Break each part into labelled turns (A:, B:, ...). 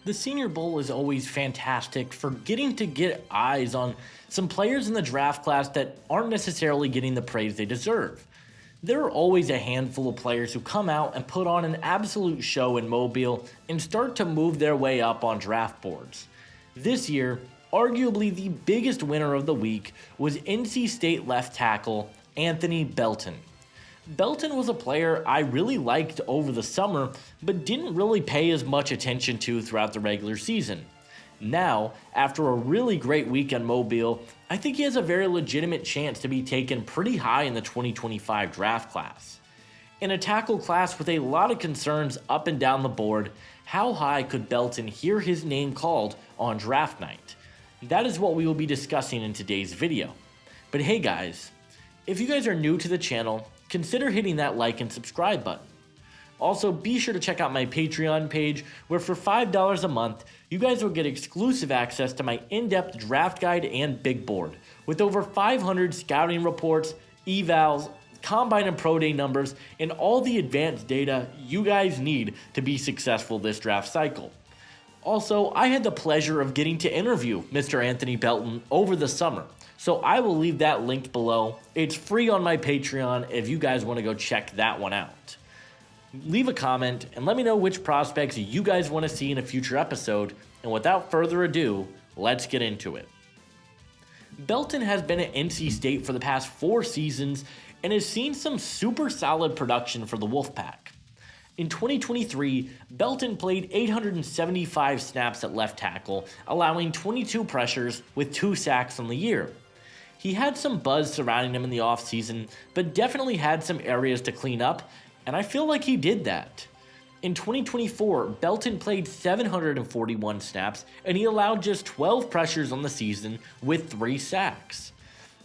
A: The Senior Bowl is always fantastic for getting to get eyes on some players in the draft class that aren't necessarily getting the praise they deserve. There are always a handful of players who come out and put on an absolute show in Mobile and start to move their way up on draft boards. This year, arguably the biggest winner of the week was NC State left tackle Anthony Belton. Belton was a player I really liked over the summer, but didn't really pay as much attention to throughout the regular season. Now, after a really great week in Mobile, I think he has a very legitimate chance to be taken pretty high in the 2025 draft class. In a tackle class with a lot of concerns up and down the board, how high could Belton hear his name called on draft night? That is what we will be discussing in today's video. But hey guys, if you guys are new to the channel, consider hitting that like and subscribe button. Also, be sure to check out my Patreon page, where for $5 a month, you guys will get exclusive access to my in-depth draft guide and big board, with over 500 scouting reports, evals, combine and pro day numbers, and all the advanced data you guys need to be successful this draft cycle. Also, I had the pleasure of getting to interview Mr. Anthony Belton over the summer, so I will leave that linked below. It's free on my Patreon if you guys want to go check that one out. Leave a comment and let me know which prospects you guys want to see in a future episode, and without further ado, let's get into it. Belton has been at NC State for the past 4 seasons and has seen some super solid production for the Wolfpack. In 2023, Belton played 875 snaps at left tackle, allowing 22 pressures with 2 sacks on the year. He had some buzz surrounding him in the offseason, but definitely had some areas to clean up, and I feel like he did that. In 2024, Belton played 741 snaps, and he allowed just 12 pressures on the season with 3 sacks.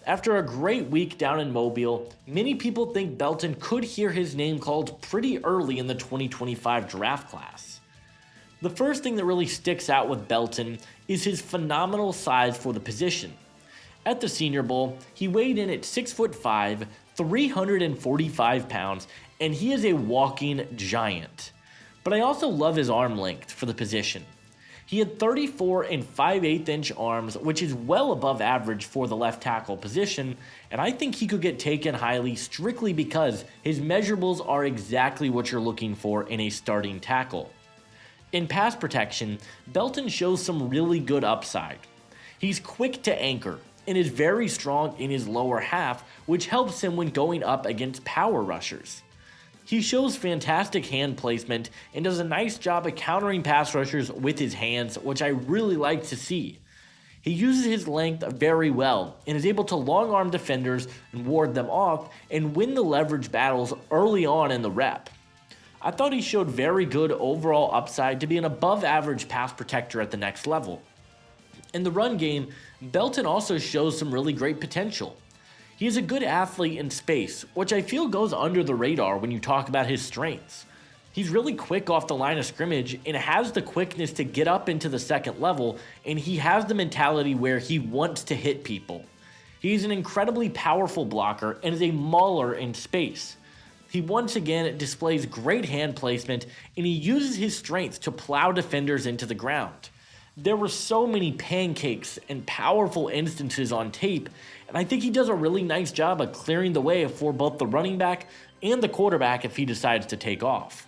A: After a great week down in Mobile, many people think Belton could hear his name called pretty early in the 2025 draft class. The first thing that really sticks out with Belton is his phenomenal size for the position. At the Senior Bowl, he weighed in at 6'5", 345 pounds, and he is a walking giant. But I also love his arm length for the position. He had 34 and 5/8 inch arms, which is well above average for the left tackle position, and I think he could get taken highly strictly because his measurables are exactly what you're looking for in a starting tackle. In pass protection, Belton shows some really good upside. He's quick to anchor and is very strong in his lower half, which helps him when going up against power rushers. He shows fantastic hand placement and does a nice job of countering pass rushers with his hands, which I really like to see. He uses his length very well and is able to long arm defenders and ward them off and win the leverage battles early on in the rep. I thought he showed very good overall upside to be an above average pass protector at the next level. In the run game, Belton also shows some really great potential. He is a good athlete in space, which I feel goes under the radar when you talk about his strengths. He's really quick off the line of scrimmage and has the quickness to get up into the second level, and he has the mentality where he wants to hit people. He's an incredibly powerful blocker and is a mauler in space. He once again displays great hand placement, and he uses his strength to plow defenders into the ground. There were so many pancakes and powerful instances on tape, and I think he does a really nice job of clearing the way for both the running back and the quarterback if he decides to take off.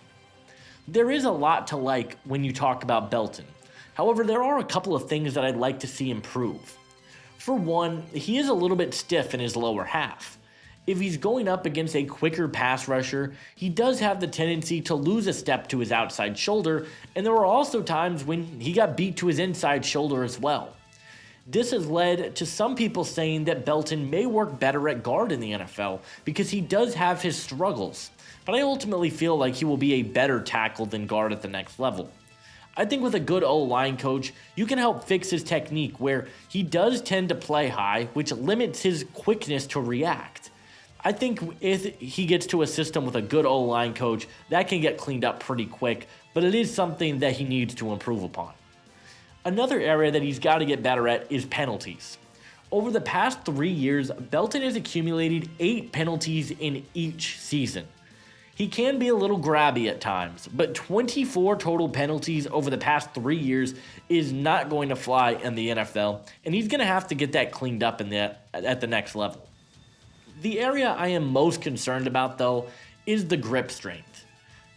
A: There is a lot to like when you talk about Belton. However, there are a couple of things that I'd like to see improve. For one, he is a little bit stiff in his lower half. If he's going up against a quicker pass rusher, he does have the tendency to lose a step to his outside shoulder, and there were also times when he got beat to his inside shoulder as well. This has led to some people saying that Belton may work better at guard in the NFL because he does have his struggles, but I ultimately feel like he will be a better tackle than guard at the next level. I think with a good O-line coach, you can help fix his technique where he does tend to play high, which limits his quickness to react. I think if he gets to a system with a good O-line coach, that can get cleaned up pretty quick, but it is something that he needs to improve upon. Another area that he's got to get better at is penalties. Over the past 3 years, Belton has accumulated 8 penalties in each season. He can be a little grabby at times, but 24 total penalties over the past 3 years is not going to fly in the NFL, and he's going to have to get that cleaned up at the next level. The area I am most concerned about, though, is the grip strength.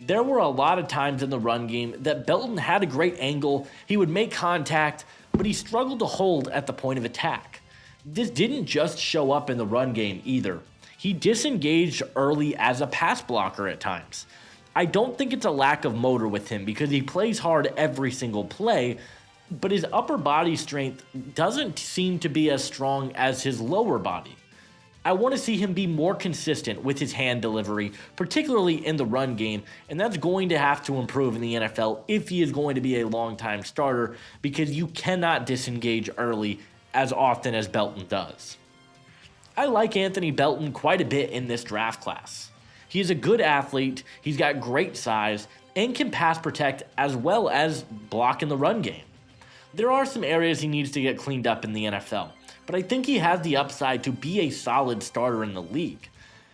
A: There were a lot of times in the run game that Belton had a great angle, he would make contact, but he struggled to hold at the point of attack. This didn't just show up in the run game either. He disengaged early as a pass blocker at times. I don't think it's a lack of motor with him because he plays hard every single play, but his upper body strength doesn't seem to be as strong as his lower body. I want to see him be more consistent with his hand delivery, particularly in the run game, and that's going to have to improve in the NFL if he is going to be a long-time starter because you cannot disengage early as often as Belton does. I like Anthony Belton quite a bit in this draft class. He is a good athlete, he's got great size, and can pass protect as well as block in the run game. There are some areas he needs to get cleaned up in the NFL, but I think he has the upside to be a solid starter in the league.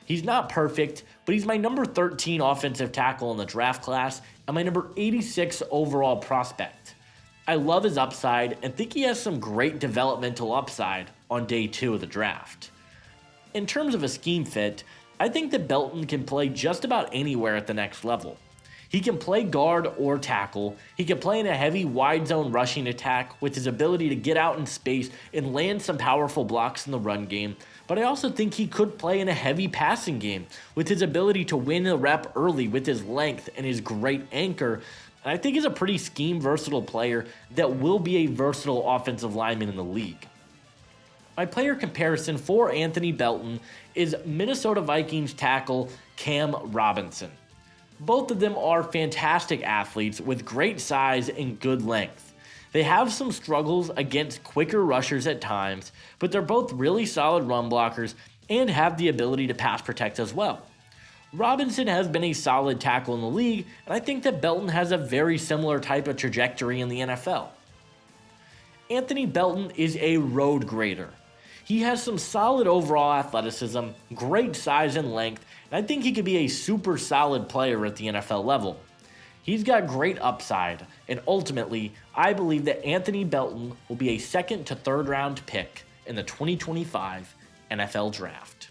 A: He's not perfect, but he's my number 13 offensive tackle in the draft class and my number 86 overall prospect. I love his upside and think he has some great developmental upside on day 2 of the draft. In terms of a scheme fit, I think that Belton can play just about anywhere at the next level. He can play guard or tackle, he can play in a heavy wide zone rushing attack with his ability to get out in space and land some powerful blocks in the run game, but I also think he could play in a heavy passing game with his ability to win a rep early with his length and his great anchor, and I think he's a pretty scheme versatile player that will be a versatile offensive lineman in the league. My player comparison for Anthony Belton is Minnesota Vikings tackle Cam Robinson. Both of them are fantastic athletes with great size and good length. They have some struggles against quicker rushers at times, but they're both really solid run blockers and have the ability to pass protect as well. Robinson has been a solid tackle in the league, and I think that Belton has a very similar type of trajectory in the NFL. Anthony Belton is a road grader. He has some solid overall athleticism, great size and length, and I think he could be a super solid player at the NFL level. He's got great upside, and ultimately, I believe that Anthony Belton will be a 2nd to 3rd round pick in the 2025 NFL Draft.